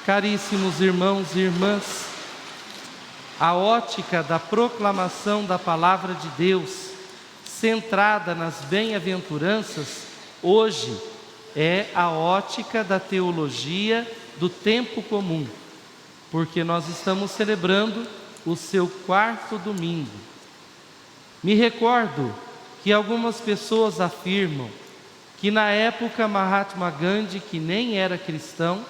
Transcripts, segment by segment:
Caríssimos irmãos e irmãs, a ótica da proclamação da Palavra de Deus, centrada nas bem-aventuranças, hoje é a ótica da teologia do tempo comum, porque nós estamos celebrando o seu 4º domingo. Me recordo que algumas pessoas afirmam que na época Mahatma Gandhi, que nem era cristão,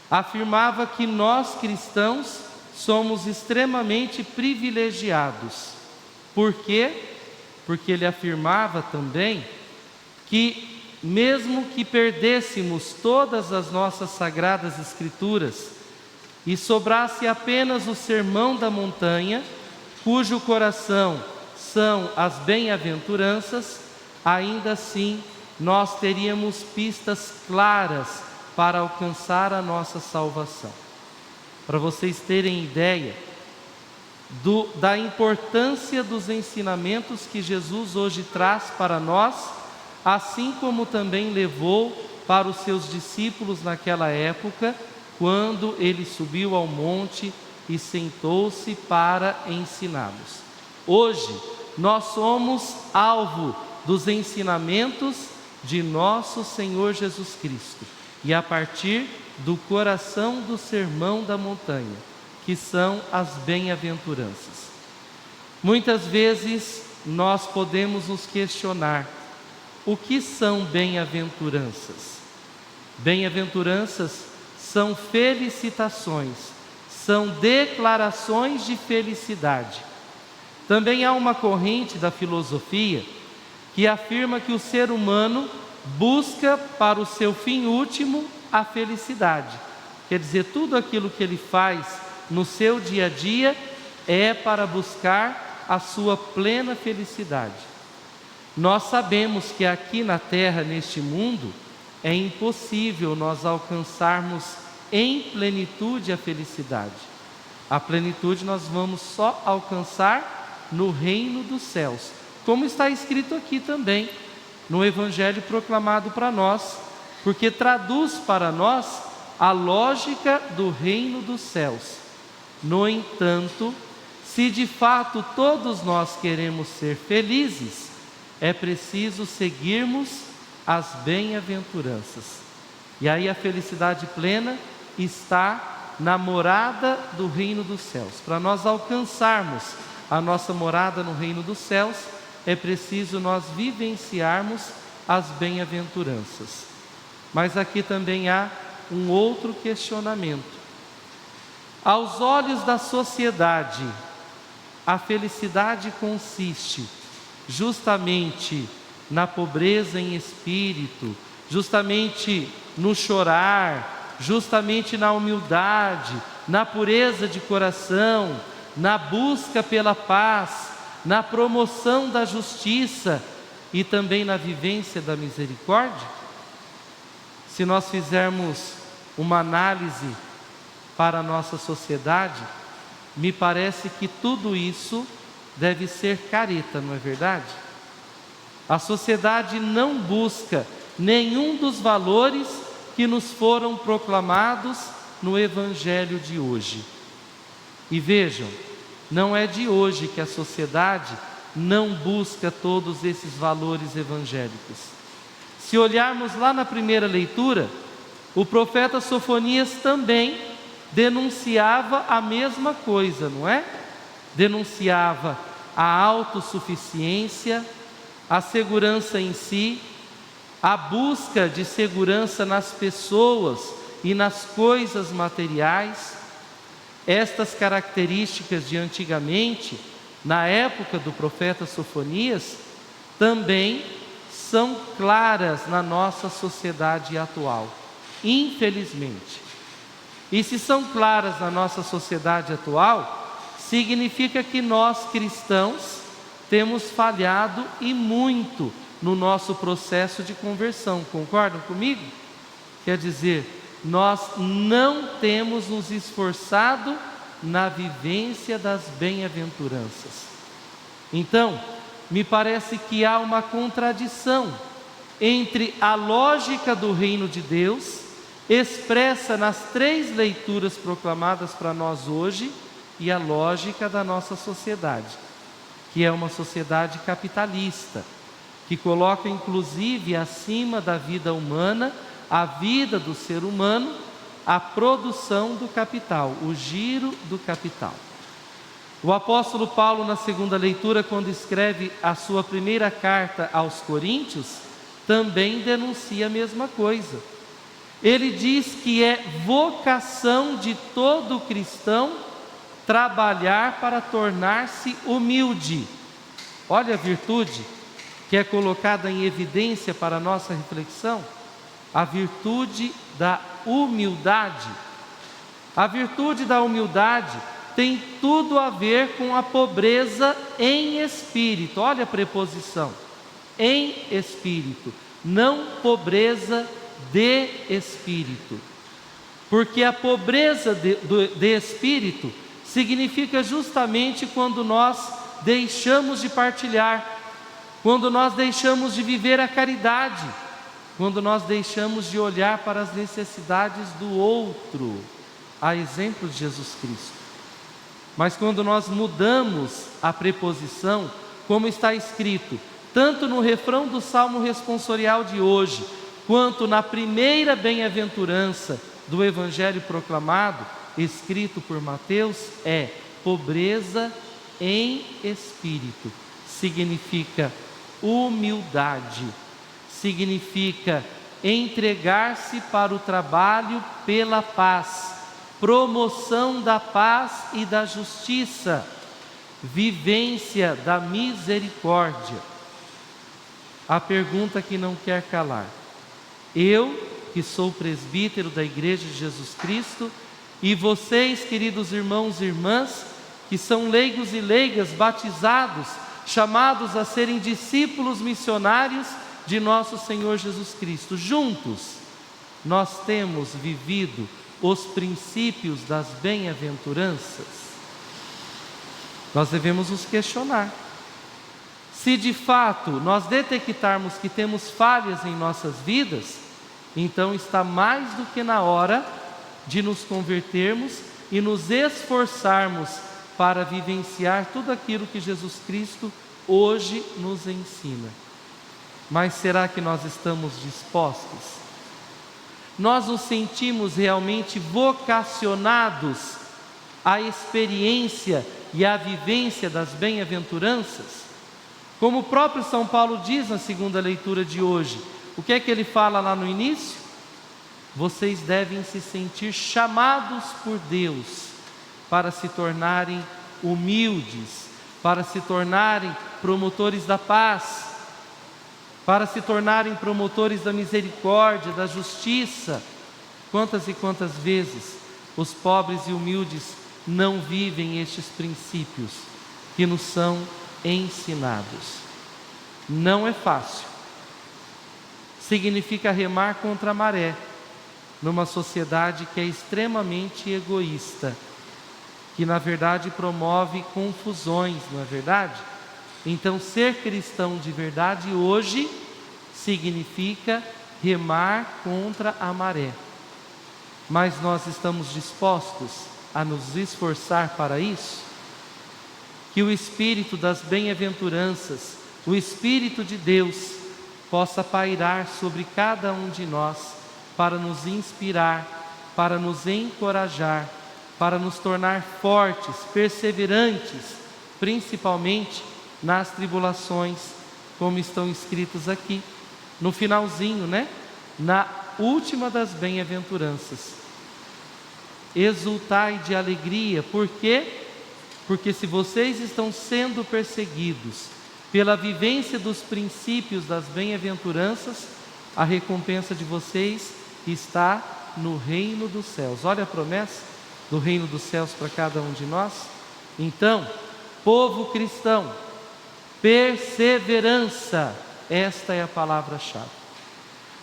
afirmava que nós cristãos somos extremamente privilegiados. Por quê? Porque ele afirmava também que mesmo que perdêssemos todas as nossas sagradas escrituras e sobrasse apenas o Sermão da Montanha, cujo coração são as bem-aventuranças, ainda assim nós teríamos pistas claras para alcançar a nossa salvação. Para vocês terem ideia da importância dos ensinamentos que Jesus hoje traz para nós, assim como também levou para os seus discípulos naquela época, quando ele subiu ao monte e sentou-se para ensiná-los. Hoje, nós somos alvo dos ensinamentos de nosso Senhor Jesus Cristo, e a partir do coração do Sermão da Montanha, que são as bem-aventuranças. Muitas vezes nós podemos nos questionar: o que são bem-aventuranças? Bem-aventuranças são felicitações, são declarações de felicidade. Também há uma corrente da filosofia que afirma que o ser humano busca para o seu fim último a felicidade. Quer dizer, tudo aquilo que ele faz no seu dia a dia é para buscar a sua plena felicidade. Nós sabemos que aqui na Terra, neste mundo, é impossível nós alcançarmos em plenitude a felicidade. A plenitude nós vamos só alcançar no reino dos céus, como está escrito aqui também no Evangelho proclamado para nós, porque traduz para nós a lógica do reino dos céus. No entanto, se de fato todos nós queremos ser felizes, é preciso seguirmos as bem-aventuranças. E aí a felicidade plena está na morada do reino dos céus. Para nós alcançarmos a nossa morada no reino dos céus, é preciso nós vivenciarmos as bem-aventuranças. Mas aqui também há um outro questionamento. Aos olhos da sociedade, a felicidade consiste justamente na pobreza em espírito, justamente no chorar, justamente na humildade, na pureza de coração, na busca pela paz, na promoção da justiça e também na vivência da misericórdia? Se nós fizermos uma análise para a nossa sociedade, me parece que tudo isso deve ser careta, não é verdade? A sociedade não busca nenhum dos valores que nos foram proclamados no Evangelho de hoje. E vejam, não é de hoje que a sociedade não busca todos esses valores evangélicos. Se olharmos lá na primeira leitura, o profeta Sofonias também denunciava a mesma coisa, não é? Denunciava a autossuficiência, a segurança em si, a busca de segurança nas pessoas e nas coisas materiais. Estas características de antigamente, na época do profeta Sofonias, também são claras na nossa sociedade atual, infelizmente. E se são claras na nossa sociedade atual, significa que nós cristãos temos falhado e muito no nosso processo de conversão. Concordam comigo? Quer dizer, nós não temos nos esforçado na vivência das bem-aventuranças. Então, me parece que há uma contradição entre a lógica do reino de Deus expressa nas 3 leituras proclamadas para nós hoje e a lógica da nossa sociedade, que é uma sociedade capitalista, que coloca inclusive acima da vida humana, a vida do ser humano, a produção do capital, o giro do capital. O apóstolo Paulo, na segunda leitura, quando escreve a sua primeira carta aos Coríntios, também denuncia a mesma coisa. Ele diz que é vocação de todo cristão trabalhar para tornar-se humilde. Olha a virtude que é colocada em evidência para a nossa reflexão, a virtude da humildade. A virtude da humildade tem tudo a ver com a pobreza em espírito. Olha a preposição, em espírito, não pobreza de espírito. Porque a pobreza de espírito significa justamente quando nós deixamos de partilhar, quando nós deixamos de viver a caridade, quando nós deixamos de olhar para as necessidades do outro, a exemplo de Jesus Cristo. Mas quando nós mudamos a preposição, como está escrito, tanto no refrão do Salmo responsorial de hoje, quanto na primeira bem-aventurança do Evangelho proclamado, escrito por Mateus, é pobreza em espírito. Significa humildade, significa entregar-se para o trabalho pela paz, promoção da paz e da justiça, vivência da misericórdia. A pergunta que não quer calar: eu, que sou presbítero da Igreja de Jesus Cristo, e vocês, queridos irmãos e irmãs, que são leigos e leigas batizados, chamados a serem discípulos missionários de nosso Senhor Jesus Cristo, juntos, nós temos vivido os princípios das bem-aventuranças? Nós devemos nos questionar. Se de fato nós detectarmos que temos falhas em nossas vidas, então está mais do que na hora de nos convertermos e nos esforçarmos para vivenciar tudo aquilo que Jesus Cristo hoje nos ensina. Mas será que nós estamos dispostos? Nós nos sentimos realmente vocacionados à experiência e à vivência das bem-aventuranças? Como o próprio São Paulo diz na segunda leitura de hoje, o que é que ele fala lá no início? Vocês devem se sentir chamados por Deus para se tornarem humildes, para se tornarem promotores da paz, para se tornarem promotores da misericórdia, da justiça. Quantas e quantas vezes os pobres e humildes não vivem estes princípios que nos são ensinados? Não é fácil. Significa remar contra a maré, numa sociedade que é extremamente egoísta, que na verdade promove confusões, não é verdade? Então, ser cristão de verdade hoje significa remar contra a maré. Mas nós estamos dispostos a nos esforçar para isso? Que o Espírito das bem-aventuranças, o Espírito de Deus, possa pairar sobre cada um de nós, para nos inspirar, para nos encorajar, para nos tornar fortes, perseverantes, principalmente nas tribulações, como estão escritos aqui, no finalzinho, na última das bem-aventuranças. Exultai de alegria, por quê? Porque se vocês estão sendo perseguidos pela vivência dos princípios das bem-aventuranças, a recompensa de vocês está no reino dos céus. Olha a promessa do reino dos céus para cada um de nós. Então, povo cristão, perseverança, esta é a palavra-chave.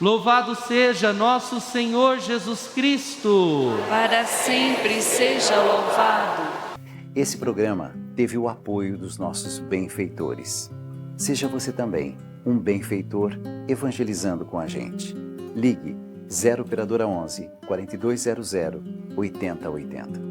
Louvado seja nosso Senhor Jesus Cristo. Para sempre seja louvado. Esse programa teve o apoio dos nossos benfeitores. Seja você também um benfeitor evangelizando com a gente. Ligue 0 operadora 11 4200 8080.